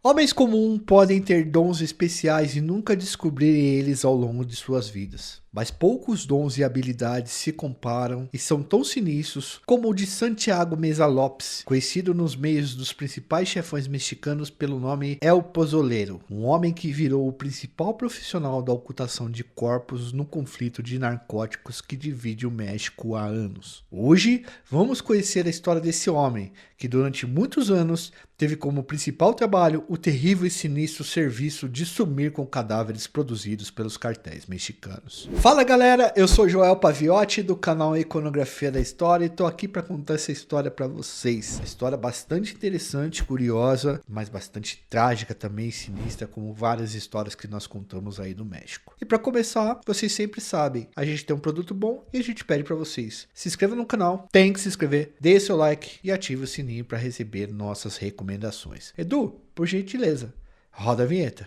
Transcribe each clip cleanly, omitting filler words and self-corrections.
Homens comuns podem ter dons especiais e nunca descobrirem eles ao longo de suas vidas. Mas poucos dons e habilidades se comparam e são tão sinistros como o de Santiago Meza Lopes, conhecido nos meios dos principais chefões mexicanos pelo nome El Pozolero, um homem que virou o principal profissional da ocultação de corpos no conflito de narcóticos que divide o México há anos. Hoje, vamos conhecer a história desse homem, que durante muitos anos teve como principal trabalho o terrível e sinistro serviço de sumir com cadáveres produzidos pelos cartéis mexicanos. Fala galera, eu sou Joel Paviotti do canal Iconografia da História e tô aqui para contar essa história para vocês. Uma história bastante interessante, curiosa, mas bastante trágica também, sinistra, como várias histórias que nós contamos aí no México. E para começar, vocês sempre sabem, a gente tem um produto bom e a gente pede para vocês. Se inscreva no canal, tem que se inscrever, dê seu like e ative o sininho para receber nossas recomendações. Edu, por gentileza, roda a vinheta.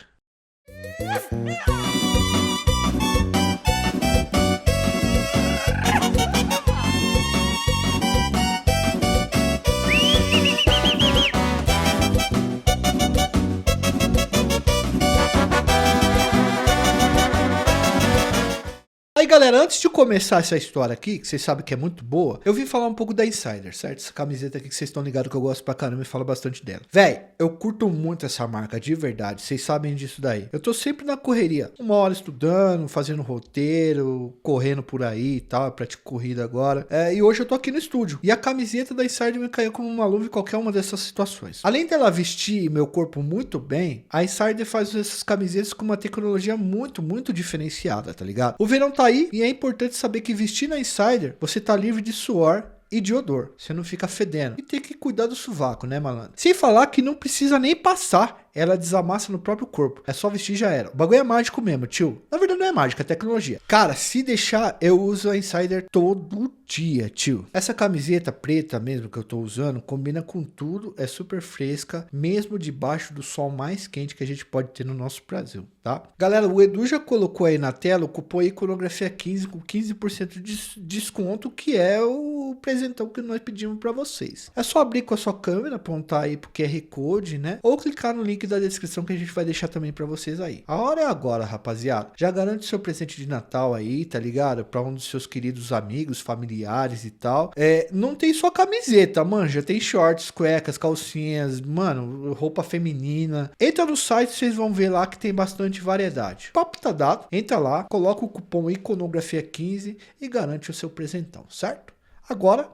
Aí galera, antes de começar essa história aqui, que vocês sabem que é muito boa, eu vim falar um pouco da Insider, certo? Essa camiseta aqui que vocês estão ligados que eu gosto pra caramba e falo bastante dela. Véi, eu curto muito essa marca, de verdade, vocês sabem disso daí. Eu tô sempre na correria, uma hora estudando, fazendo roteiro, correndo por aí e tal, pratico corrida agora. E hoje eu tô aqui no estúdio, e a camiseta da Insider me caiu como uma luva em qualquer uma dessas situações. Além dela vestir meu corpo muito bem, a Insider faz essas camisetas com uma tecnologia muito diferenciada, tá ligado? O verão tá aí e é importante saber que vestir na Insider você tá livre de suor e de odor, você não fica fedendo. E tem que cuidar do sovaco, né, malandro? Sem falar que não precisa nem passar, ela desamassa no próprio corpo. É só vestir e já era. O bagulho é mágico mesmo, tio. Na verdade não é mágica, é tecnologia. Cara, se deixar, eu uso a Insider todo dia, tio. Essa camiseta preta mesmo que eu tô usando, combina com tudo, é super fresca, mesmo debaixo do sol mais quente que a gente pode ter no nosso Brasil, tá? Galera, o Edu já colocou aí na tela o cupom Iconografia 15 com 15% de desconto, que é o presentão que nós pedimos para vocês. É só abrir com a sua câmera, apontar aí pro QR Code, né? Ou clicar no link da descrição que a gente vai deixar também para vocês aí. A hora é agora, rapaziada. Já garante seu presente de Natal aí, tá ligado? Para um dos seus queridos amigos, familiares e tal. Não tem só camiseta, manja. Tem shorts, cuecas, calcinhas, mano, roupa feminina. Entra no site, vocês vão ver lá que tem bastante variedade. O papo tá dado. Entra lá, coloca o cupom Iconografia 15 e garante o seu presentão, certo? Agora,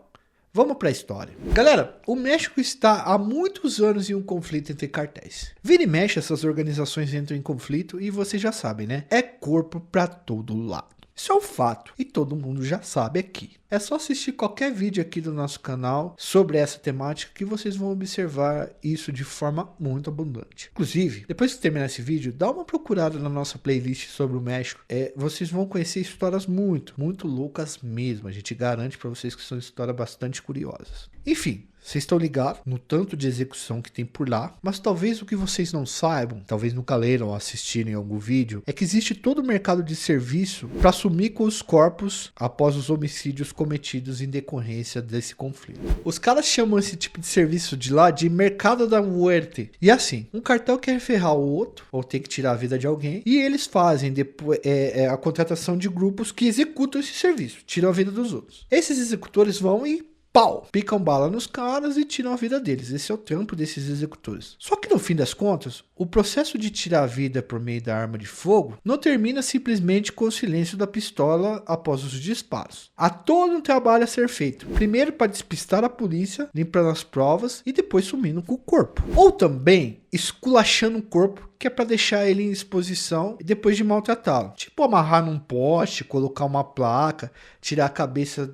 vamos para a história. Galera, o México está há muitos anos em um conflito entre cartéis. Vira e mexe, essas organizações entram em conflito e vocês já sabem, né? É corpo para todo lado. Isso é um fato e todo mundo já sabe aqui. É só assistir qualquer vídeo aqui do nosso canal sobre essa temática que vocês vão observar isso de forma muito abundante. Inclusive, depois que terminar esse vídeo, dá uma procurada na nossa playlist sobre o México. Vocês vão conhecer histórias muito loucas mesmo. A gente garante para vocês que são histórias bastante curiosas. Enfim, vocês estão ligados no tanto de execução que tem por lá, mas talvez o que vocês não saibam, talvez nunca leram ou assistiram algum vídeo, é que existe todo o mercado de serviço para sumir com os corpos após os homicídios cometidos em decorrência desse conflito. Os caras chamam esse tipo de serviço de lá de mercado da muerte. E assim, um cartel quer ferrar o outro, ou tem que tirar a vida de alguém, e eles fazem depois a contratação de grupos que executam esse serviço, tiram a vida dos outros. Esses executores vão e pau, picam bala nos caras e tiram a vida deles. Esse é o trampo desses executores. Só que no fim das contas, o processo de tirar a vida por meio da arma de fogo não termina simplesmente com o silêncio da pistola após os disparos. Há todo um trabalho a ser feito. Primeiro para despistar a polícia, limpando as provas e depois sumindo com o corpo. Ou também esculachando o corpo, que é para deixar ele em exposição depois de maltratá-lo. Tipo amarrar num poste, colocar uma placa, tirar a cabeça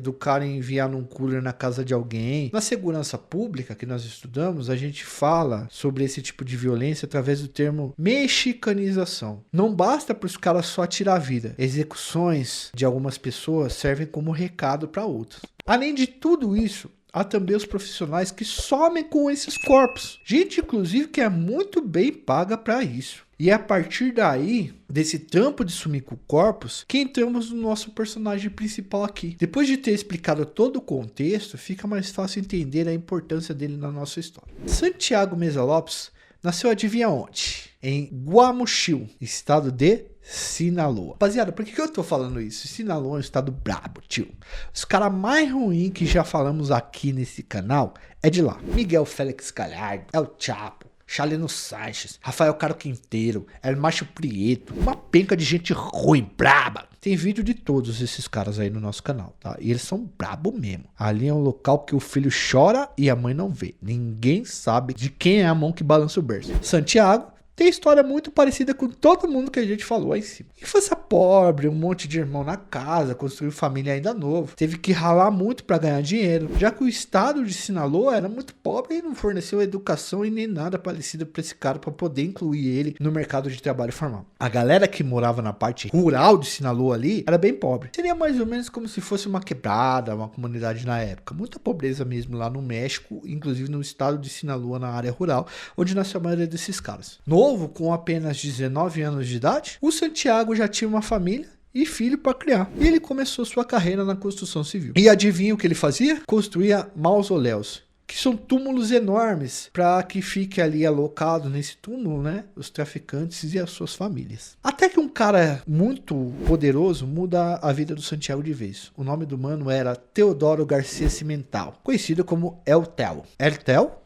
do cara e enviar num cooler na casa de alguém. Na segurança pública que nós estudamos, a gente fala sobre esse tipo de violência através do termo mexicanização. Não basta para os caras só tirar a vida. Execuções de algumas pessoas servem como recado para outras. Além de tudo isso, há também os profissionais que somem com esses corpos. Gente, inclusive, que é muito bem paga para isso. E é a partir daí, desse trampo de sumir com corpos, que entramos no nosso personagem principal aqui. Depois de ter explicado todo o contexto, fica mais fácil entender a importância dele na nossa história. Santiago Meza Lopes nasceu adivinha onde? Em Guamuchil, estado de Sinaloa. Rapaziada, por que eu tô falando isso? Sinaloa é um estado brabo, tio. Os caras mais ruins que já falamos aqui nesse canal é de lá. Miguel Félix Gallardo, El Chapo, Chaleno Sanches, Rafael Caro Quinteiro, El Macho Prieto, uma penca de gente ruim, braba. Tem vídeo de todos esses caras aí no nosso canal, tá? E eles são brabo mesmo. Ali é um local que o filho chora e a mãe não vê. Ninguém sabe de quem é a mão que balança o berço. Santiago tem história muito parecida com todo mundo que a gente falou aí em cima. Infância pobre, um monte de irmão na casa, construiu família ainda novo. Teve que ralar muito para ganhar dinheiro, já que o estado de Sinaloa era muito pobre e não forneceu educação e nem nada parecido para esse cara para poder incluir ele no mercado de trabalho formal. A galera que morava na parte rural de Sinaloa ali era bem pobre. Seria mais ou menos como se fosse uma quebrada, uma comunidade na época. Muita pobreza mesmo lá no México, inclusive no estado de Sinaloa, na área rural, onde nasceu a maioria desses caras. Novo, com apenas 19 anos de idade, o Santiago já tinha uma família e filho para criar. E ele começou sua carreira na construção civil. E adivinha o que ele fazia? Construía mausoléus, que são túmulos enormes para que fique ali alocado nesse túmulo, né, os traficantes e as suas famílias. Até que um cara muito poderoso muda a vida do Santiago de vez. O nome do mano era Teodoro Garcia Cimental, conhecido como El Tel. El Tel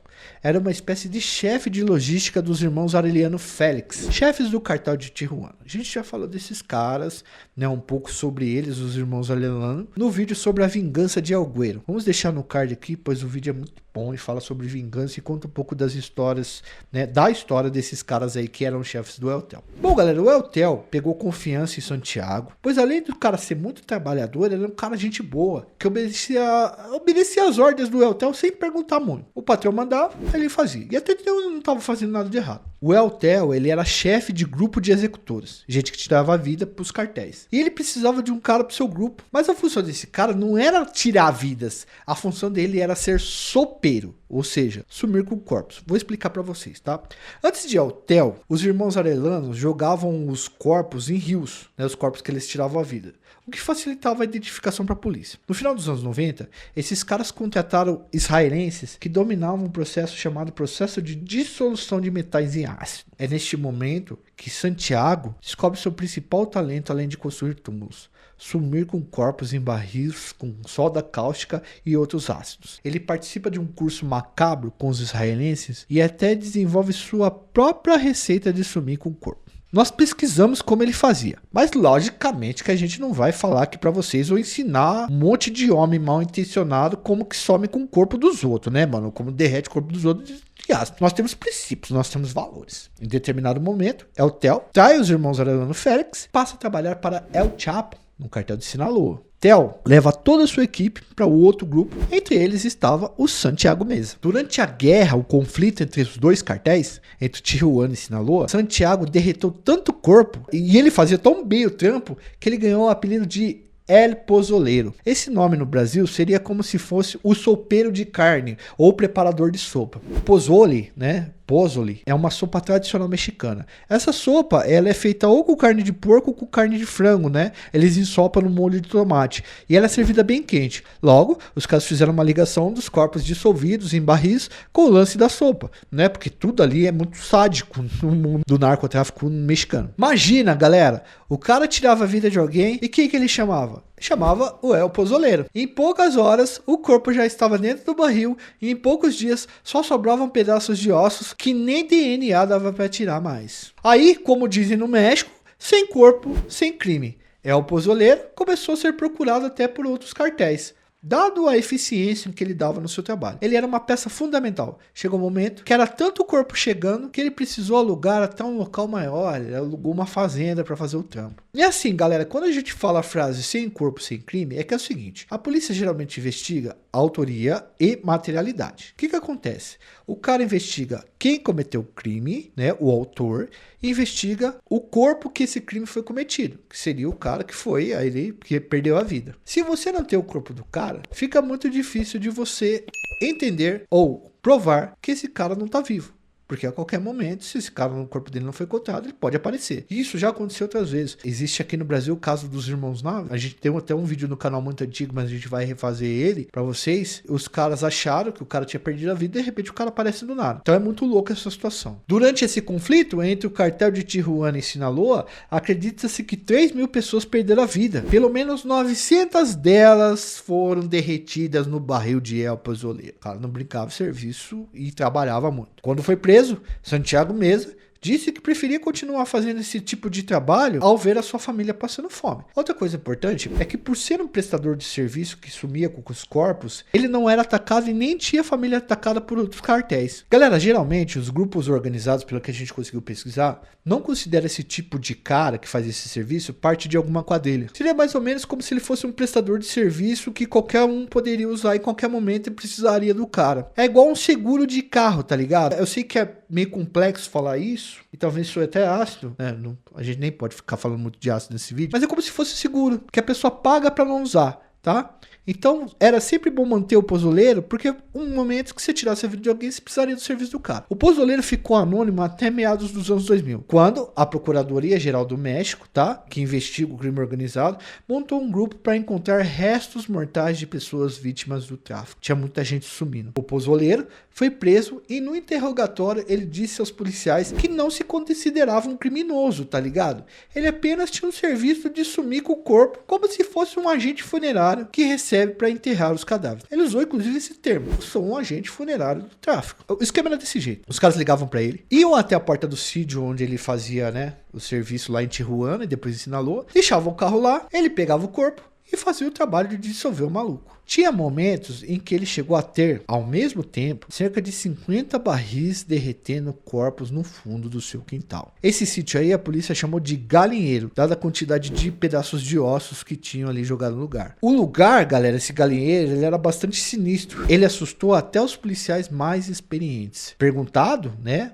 era uma espécie de chefe de logística dos irmãos Arellano Félix, chefes do cartel de Tijuana. A gente já falou desses caras, né, um pouco sobre eles, os irmãos Arellano, no vídeo sobre a vingança de Alguero. Vamos deixar no card aqui, pois o vídeo é muito bom e fala sobre vingança e conta um pouco das histórias, né, da história desses caras aí que eram chefes do El Tel. Bom, galera, o El Tel pegou confiança em Santiago, pois além do cara ser muito trabalhador, ele era um cara gente boa, que obedecia as ordens do El Tel sem perguntar muito. O patrão mandava, ele fazia. E até então ele não estava fazendo nada de errado. O El Tel, ele era chefe de grupo de executores, gente que tirava a vida para os cartéis. E ele precisava de um cara para o seu grupo. Mas a função desse cara não era tirar vidas. A função dele era ser sopeiro, ou seja, sumir com corpos. Vou explicar para vocês, tá? Antes de El Tel, os irmãos Arellano jogavam os corpos em rios, né, os corpos que eles tiravam a vida, o que facilitava a identificação para a polícia. No final dos anos 90, esses caras contrataram israelenses que dominavam um processo chamado processo de dissolução de metais em ácido. É neste momento que Santiago descobre seu principal talento além de construir túmulos: sumir com corpos em barris com soda cáustica e outros ácidos. Ele participa de um curso macabro com os israelenses e até desenvolve sua própria receita de sumir com o corpo. Nós pesquisamos como ele fazia, mas logicamente que a gente não vai falar aqui para vocês ou ensinar um monte de homem mal intencionado como que some com o corpo dos outros, né, mano? Como derrete o corpo dos outros de ácido. Nós temos princípios, nós temos valores. Em determinado momento, El Tel trai os irmãos Arellano Félix, passa a trabalhar para El Chapo no cartel de Sinaloa. Tel leva toda a sua equipe para o outro grupo, entre eles estava o Santiago Meza. Durante a guerra, o conflito entre os dois cartéis, entre Tijuana e Sinaloa, Santiago derretou tanto corpo e ele fazia tão bem o trampo que ele ganhou o apelido de El Pozoleiro. Esse nome no Brasil seria como se fosse o sopeiro de carne ou preparador de sopa. Pozole, né? Pozole é uma sopa tradicional mexicana. Essa sopa, ela é feita ou com carne de porco ou com carne de frango, né? Eles ensopam no molho de tomate e ela é servida bem quente. Logo, os caras fizeram uma ligação dos corpos dissolvidos em barris com o lance da sopa, né? Porque tudo ali é muito sádico no mundo do narcotráfico mexicano. Imagina, galera, o cara tirava a vida de alguém e quem que ele chamava? Chamava o El Pozoleiro. Em poucas horas, o corpo já estava dentro do barril e em poucos dias só sobravam pedaços de ossos que nem DNA dava para tirar mais. Aí, como dizem no México, sem corpo, sem crime. El Pozoleiro começou a ser procurado até por outros cartéis, dado a eficiência que ele dava no seu trabalho. Ele era uma peça fundamental. Chegou um momento que era tanto o corpo chegando que ele precisou alugar até um local maior. Ele alugou uma fazenda para fazer o trampo. E assim, galera, quando a gente fala a frase sem corpo, sem crime, é que é o seguinte: a polícia geralmente investiga autoria e materialidade. O que que acontece? O cara investiga quem cometeu o crime, né, o autor, e investiga o corpo que esse crime foi cometido, que seria o cara que foi ele que perdeu a vida. Se você não tem o corpo do cara, fica muito difícil de você entender ou provar que esse cara não tá vivo. Porque a qualquer momento, se esse cara no corpo dele não foi encontrado, ele pode aparecer. E isso já aconteceu outras vezes. Existe aqui no Brasil o caso dos irmãos Nava. A gente tem até um vídeo no canal muito antigo, mas a gente vai refazer ele pra vocês. Os caras acharam que o cara tinha perdido a vida e de repente o cara aparece do nada. Então é muito louco essa situação. Durante esse conflito entre o cartel de Tijuana e Sinaloa, acredita-se que 3.000 pessoas perderam a vida. Pelo menos 900 delas foram derretidas no barril de El Pozoleiro. O cara não brincava de serviço e trabalhava muito. Quando foi preso, Santiago Meza disse que preferia continuar fazendo esse tipo de trabalho ao ver a sua família passando fome. Outra coisa importante é que, por ser um prestador de serviço que sumia com os corpos, ele não era atacado e nem tinha família atacada por outros cartéis. Galera, geralmente os grupos organizados, pelo que a gente conseguiu pesquisar, não consideram esse tipo de cara que faz esse serviço parte de alguma quadrilha. Seria mais ou menos como se ele fosse um prestador de serviço que qualquer um poderia usar em qualquer momento e precisaria do cara. É igual um seguro de carro, tá ligado? Eu sei que é meio complexo falar isso, e talvez isso até ácido, né? A gente nem pode ficar falando muito de ácido nesse vídeo, mas é como se fosse seguro, que a pessoa paga para não usar, tá? Então, era sempre bom manter o pozoleiro, porque um momento que você tirasse a vida de alguém, você precisaria do serviço do cara. O pozoleiro ficou anônimo até meados dos anos 2000, quando a Procuradoria-Geral do México, tá, que investiga o crime organizado, montou um grupo para encontrar restos mortais de pessoas vítimas do tráfico. Tinha muita gente sumindo. O pozoleiro foi preso e no interrogatório ele disse aos policiais que não se considerava um criminoso, tá ligado? Ele apenas tinha um serviço de sumir com o corpo, como se fosse um agente funerário que recebe para enterrar os cadáveres. Ele usou inclusive esse termo: eu sou um agente funerário do tráfico. O esquema era desse jeito: os caras ligavam para ele, iam até a porta do sítio onde ele fazia, né, o serviço lá em Tijuana e depois em Sinaloa, deixavam o carro lá, ele pegava o corpo e fazia o trabalho de dissolver o maluco. Tinha momentos em que ele chegou a ter, ao mesmo tempo, cerca de 50 barris derretendo corpos no fundo do seu quintal. Esse sítio aí a polícia chamou de galinheiro, dada a quantidade de pedaços de ossos que tinham ali jogado no lugar. O lugar, galera, esse galinheiro, ele era bastante sinistro. Ele assustou até os policiais mais experientes. Perguntado, né,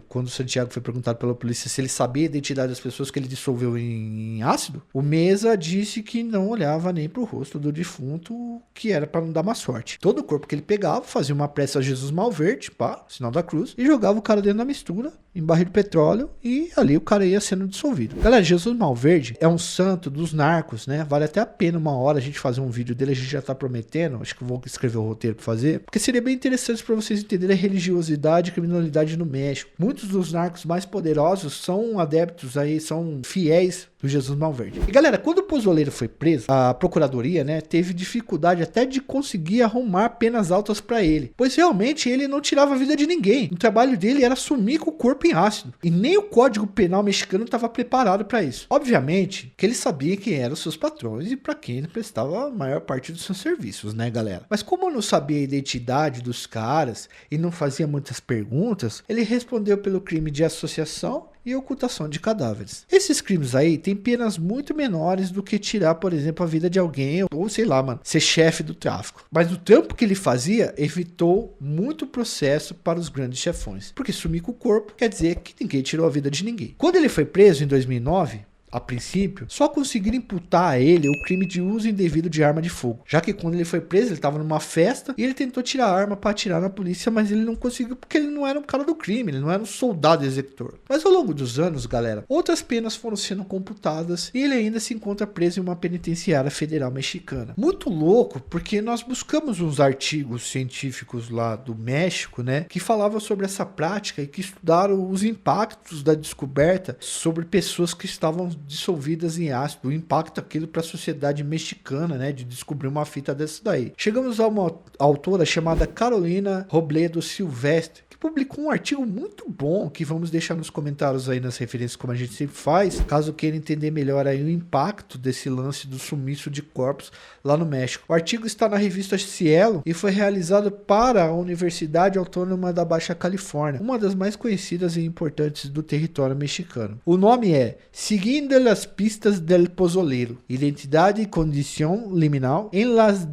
quando o Santiago foi perguntado pela polícia se ele sabia a identidade das pessoas que ele dissolveu em ácido, o Meza disse que não olhava nem pro rosto do defunto, que era para não dar má sorte. Todo o corpo que ele pegava, fazia uma prece a Jesus Malverde, pá, sinal da cruz, e jogava o cara dentro da mistura, em barril de petróleo, e ali o cara ia sendo dissolvido. Galera, Jesus Malverde é um santo dos narcos, né? Vale até a pena uma hora a gente fazer um vídeo dele, a gente já tá prometendo, acho que eu vou escrever o roteiro pra fazer, porque seria bem interessante para vocês entenderem a religiosidade e criminalidade no México. Muitos dos narcos mais poderosos são adeptos aí, são fiéis do Jesus Malverde. E galera, quando o pozoleiro foi preso, a procuradoria, né, teve dificuldade até de conseguir arrumar penas altas para ele, pois realmente ele não tirava a vida de ninguém. O trabalho dele era sumir com o corpo em ácido, e nem o Código Penal mexicano estava preparado para isso. Obviamente que ele sabia quem eram os seus patrões e para quem ele prestava a maior parte dos seus serviços, né, galera? Mas como eu não sabia a identidade dos caras e não fazia muitas perguntas, ele respondeu pelo crime de associação e ocultação de cadáveres. Esses crimes aí têm penas muito menores do que tirar, por exemplo, a vida de alguém, ou sei lá, mano, ser chefe do tráfico. Mas o trampo que ele fazia evitou muito processo para os grandes chefões, porque sumir com o corpo quer dizer que ninguém tirou a vida de ninguém. Quando ele foi preso em 2009, a princípio, só conseguiram imputar a ele o crime de uso indevido de arma de fogo, já que quando ele foi preso, ele estava numa festa e ele tentou tirar a arma para atirar na polícia, mas ele não conseguiu porque ele não era um cara do crime, ele não era um soldado executor. Mas ao longo dos anos, galera, outras penas foram sendo computadas e ele ainda se encontra preso em uma penitenciária federal mexicana. Muito louco, porque nós buscamos uns artigos científicos lá do México, né, que falavam sobre essa prática e que estudaram os impactos da descoberta sobre pessoas que estavam dissolvidas em ácido, o impacto aquilo para a sociedade mexicana, né, de descobrir uma fita dessa daí. Chegamos a uma autora chamada Carolina Robledo Silvestre, que publicou um artigo muito bom, que vamos deixar nos comentários aí nas referências, como a gente sempre faz, caso queira entender melhor aí o impacto desse lance do sumiço de corpos lá no México. O artigo está na revista Cielo e foi realizado para a Universidade Autônoma da Baixa Califórnia, uma das mais conhecidas e importantes do território mexicano. O nome é Seguindo de las pistas del pozolero. Identidade e condição liminal em las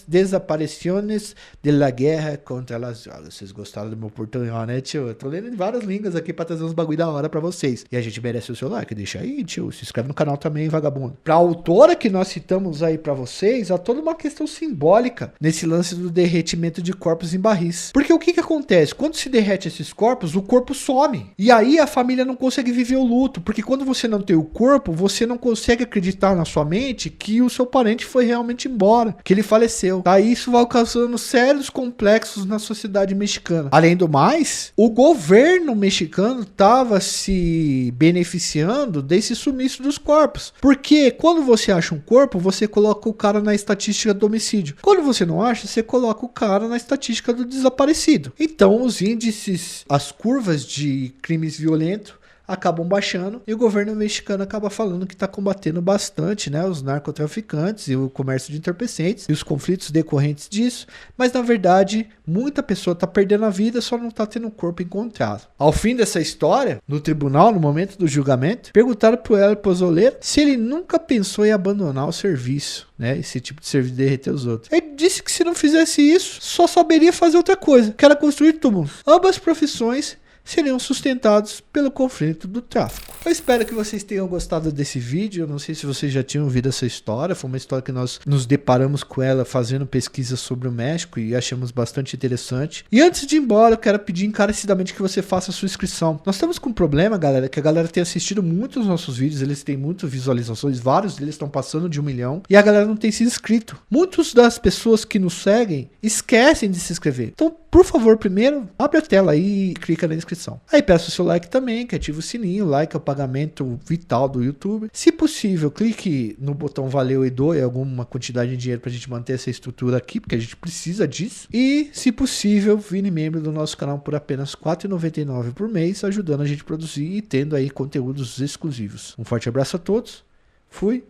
desaparições de la guerra contra las drogas. Vocês gostaram do meu portunhol, né, tio? Eu tô lendo em várias línguas aqui pra trazer uns bagulho da hora pra vocês. E a gente merece o seu like, deixa aí, tio. Se inscreve no canal também, vagabundo. Pra autora que nós citamos aí pra vocês, há toda uma questão simbólica nesse lance do derretimento de corpos em barris. Porque o que acontece? Quando se derrete esses corpos, o corpo some. E aí a família não consegue viver o luto. Porque quando você não tem o corpo, você não consegue acreditar na sua mente que o seu parente foi realmente embora, que ele faleceu. Aí isso vai causando sérios complexos na sociedade mexicana. Além do mais, o governo mexicano estava se beneficiando desse sumiço dos corpos. Porque quando você acha um corpo, você coloca o cara na estatística do homicídio. Quando você não acha, você coloca o cara na estatística do desaparecido. Então os índices, as curvas de crimes violentos acabam baixando e o governo mexicano acaba falando que está combatendo bastante, né, os narcotraficantes e o comércio de entorpecentes e os conflitos decorrentes disso, mas na verdade muita pessoa está perdendo a vida, só não está tendo um corpo encontrado. Ao fim dessa história, no tribunal, no momento do julgamento, perguntaram para o El Pozolero se ele nunca pensou em abandonar o serviço, né, esse tipo de serviço de derreter os outros. Ele disse que se não fizesse isso, só saberia fazer outra coisa, que era construir túmulos. Ambas profissões seriam sustentados pelo conflito do tráfico. Eu espero que vocês tenham gostado desse vídeo. Eu não sei se vocês já tinham ouvido essa história. Foi uma história que nós nos deparamos com ela fazendo pesquisa sobre o México e achamos bastante interessante. E antes de ir embora, eu quero pedir encarecidamente que você faça a sua inscrição. Nós estamos com um problema, galera, que a galera tem assistido muito os nossos vídeos, eles têm muitas visualizações, vários deles estão passando de 1 milhão e a galera não tem se inscrito. Muitas das pessoas que nos seguem esquecem de se inscrever. Então, por favor, primeiro, abre a tela aí e clica na inscrição. Aí peço o seu like também, que ativa o sininho. O like é o pagamento vital do YouTube. Se possível, clique no botão valeu e doe alguma quantidade de dinheiro pra gente manter essa estrutura aqui, porque a gente precisa disso. E, se possível, vire membro do nosso canal por apenas R$ 4,99 por mês, ajudando a gente a produzir e tendo aí conteúdos exclusivos. Um forte abraço a todos. Fui.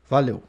Valeu.